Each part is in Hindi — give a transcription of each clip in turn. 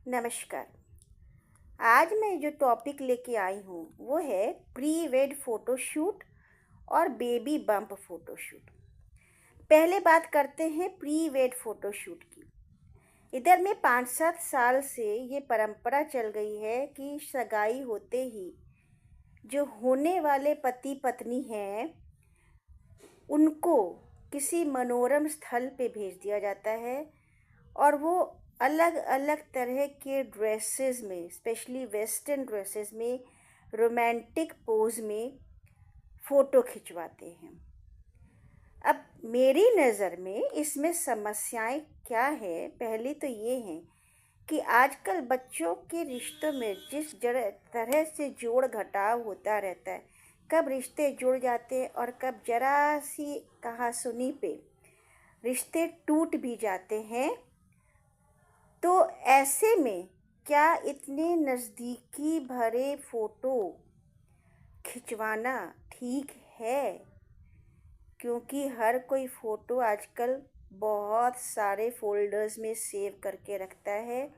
नमस्कार। आज मैं जो टॉपिक लेके आई हूँ वो है प्री वेड फोटोशूट और बेबी बम्प फोटोशूट। पहले बात करते हैं प्री वेड फोटोशूट की। इधर में 5-7 साल से ये परंपरा चल गई है कि सगाई होते ही जो होने वाले पति पत्नी हैं उनको किसी मनोरम स्थल पे भेज दिया जाता है और वो अलग अलग तरह के ड्रेसेस में, स्पेशली वेस्टर्न ड्रेसेस में, रोमांटिक पोज में फ़ोटो खिंचवाते हैं। अब मेरी नज़र में इसमें समस्याएं क्या है, पहली तो ये हैं कि आजकल बच्चों के रिश्तों में जिस तरह से जोड़ घटाव होता रहता है, कब रिश्ते जुड़ जाते हैं और कब जरा सी कहासुनी पे रिश्ते टूट भी जाते हैं। तो ऐसे में क्या इतने नज़दीकी भरे फ़ोटो खिंचवाना ठीक है? क्योंकि हर कोई फ़ोटो आजकल बहुत सारे फ़ोल्डर्स में सेव करके रखता है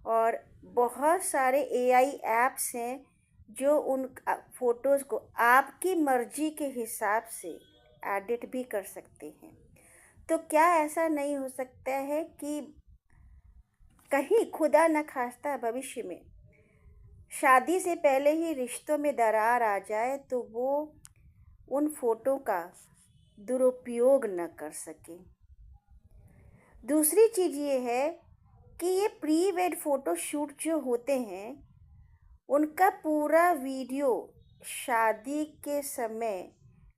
और बहुत सारे एआई ऐप्स हैं जो उन फ़ोटोज़ को आपकी मर्ज़ी के हिसाब से एडिट भी कर सकते हैं। तो क्या ऐसा नहीं हो सकता है कि कहीं खुदा न खास्ता भविष्य में शादी से पहले ही रिश्तों में दरार आ जाए तो वो उन फ़ोटो का दुरुपयोग न कर सके। दूसरी चीज़ ये है कि ये प्री वेड फ़ोटो शूट जो होते हैं उनका पूरा वीडियो शादी के समय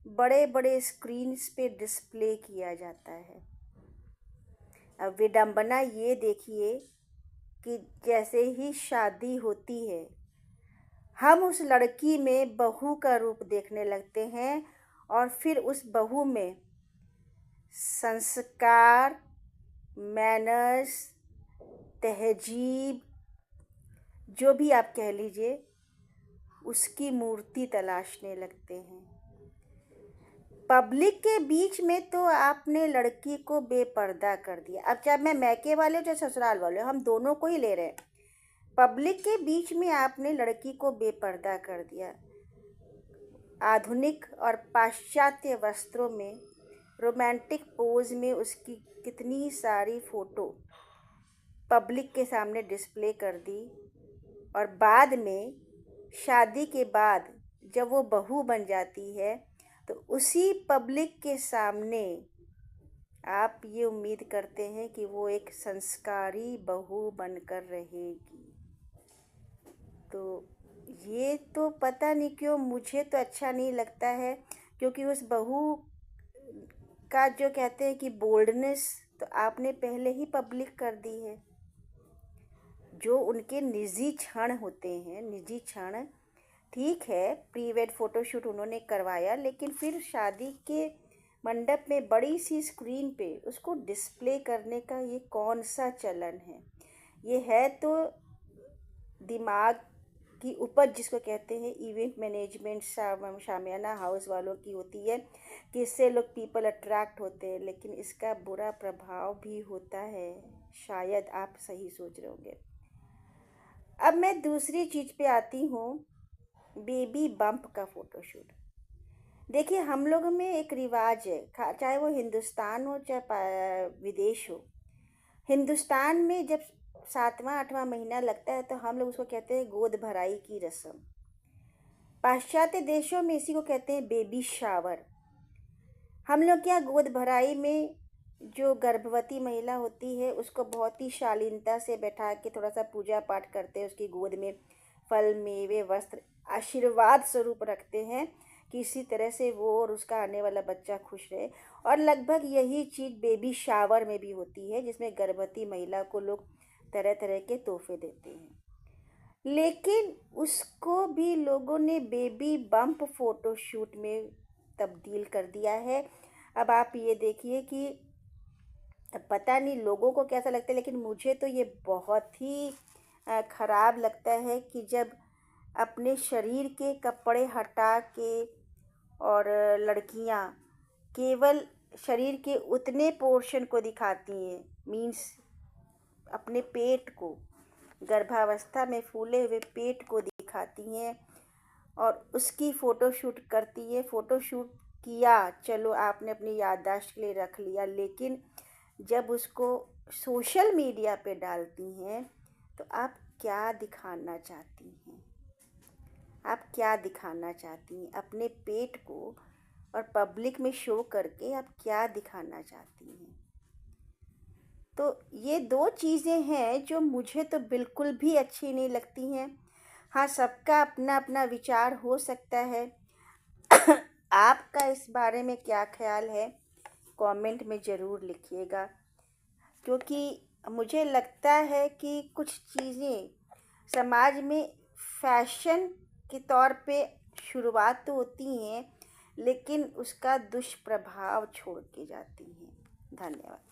बड़े बड़े स्क्रीन्स पे डिस्प्ले किया जाता है। अब विडंबना ये देखिए कि जैसे ही शादी होती है हम उस लड़की में बहू का रूप देखने लगते हैं और फिर उस बहू में संस्कार, मैनर्स, तहजीब, जो भी आप कह लीजिए, उसकी मूर्ति तलाशने लगते हैं। पब्लिक के बीच में तो आपने लड़की को बेपर्दा कर दिया। अब चाहे मैं मैके वाले हो चाहे ससुराल वाले हो, हम दोनों को ही ले रहे हैं। पब्लिक के बीच में आपने लड़की को बेपर्दा कर दिया। आधुनिक और पाश्चात्य वस्त्रों में रोमांटिक पोज में उसकी कितनी सारी फ़ोटो पब्लिक के सामने डिस्प्ले कर दी और बाद में शादी के बाद जब वो बहू बन जाती है तो उसी पब्लिक के सामने आप ये उम्मीद करते हैं कि वो एक संस्कारी बहू बनकर रहेगी। तो ये तो पता नहीं क्यों मुझे तो अच्छा नहीं लगता है, क्योंकि उस बहू का जो कहते हैं कि बोल्डनेस तो आपने पहले ही पब्लिक कर दी है। जो उनके निजी क्षण होते हैं, निजी क्षण, ठीक है, प्री वेड फ़ोटोशूट उन्होंने करवाया, लेकिन फिर शादी के मंडप में बड़ी सी स्क्रीन पे उसको डिस्प्ले करने का ये कौन सा चलन है? ये है तो दिमाग की उपज जिसको कहते हैं इवेंट मैनेजमेंट शामियाना हाउस वालों की होती है कि इससे लोग पीपल अट्रैक्ट होते हैं, लेकिन इसका बुरा प्रभाव भी होता है। शायद आप सही सोच रहे होंगे। अब मैं दूसरी चीज़ पे आती हूँ, बेबी बम्प का फ़ोटोशूट। देखिए, हम लोगों में एक रिवाज है, चाहे वो हिंदुस्तान हो चाहे विदेश हो। हिंदुस्तान में जब 7वां-8वां महीना लगता है तो हम लोग उसको कहते हैं गोद भराई की रस्म। पाश्चात्य देशों में इसी को कहते हैं बेबी शावर। हम लोग क्या गोद भराई में जो गर्भवती महिला होती है उसको बहुत ही शालीनता से बैठा के थोड़ा सा पूजा पाठ करते हैं, उसकी गोद में फल, मेवे, वस्त्र आशीर्वाद स्वरूप रखते हैं कि इसी तरह से वो और उसका आने वाला बच्चा खुश रहे। और लगभग यही चीज़ बेबी शावर में भी होती है, जिसमें गर्भवती महिला को लोग तरह तरह के तोहफे देते हैं। लेकिन उसको भी लोगों ने बेबी बम्प फोटोशूट में तब्दील कर दिया है। अब आप ये देखिए कि पता नहीं लोगों को कैसा लगता है, लेकिन मुझे तो ये बहुत ही ख़राब लगता है कि जब अपने शरीर के कपड़े हटा के और लड़कियां केवल शरीर के उतने पोर्शन को दिखाती हैं, मीन्स अपने पेट को, गर्भावस्था में फूले हुए पेट को दिखाती हैं और उसकी फ़ोटोशूट करती है। फ़ोटोशूट किया, चलो आपने अपनी याददाश्त के लिए रख लिया, लेकिन जब उसको सोशल मीडिया पे डालती हैं तो आप क्या दिखाना चाहती हैं? आप क्या दिखाना चाहती हैं? अपने पेट को और पब्लिक में शो करके आप क्या दिखाना चाहती हैं? तो ये दो चीज़ें हैं जो मुझे तो बिल्कुल भी अच्छी नहीं लगती हैं। हाँ, सबका अपना अपना विचार हो सकता है। आपका इस बारे में क्या ख्याल है, कमेंट में ज़रूर लिखिएगा, क्योंकि मुझे लगता है कि कुछ चीज़ें समाज में फैशन के तौर पे शुरुआत तो होती हैं, लेकिन उसका दुष्प्रभाव छोड़ के जाती हैं। धन्यवाद।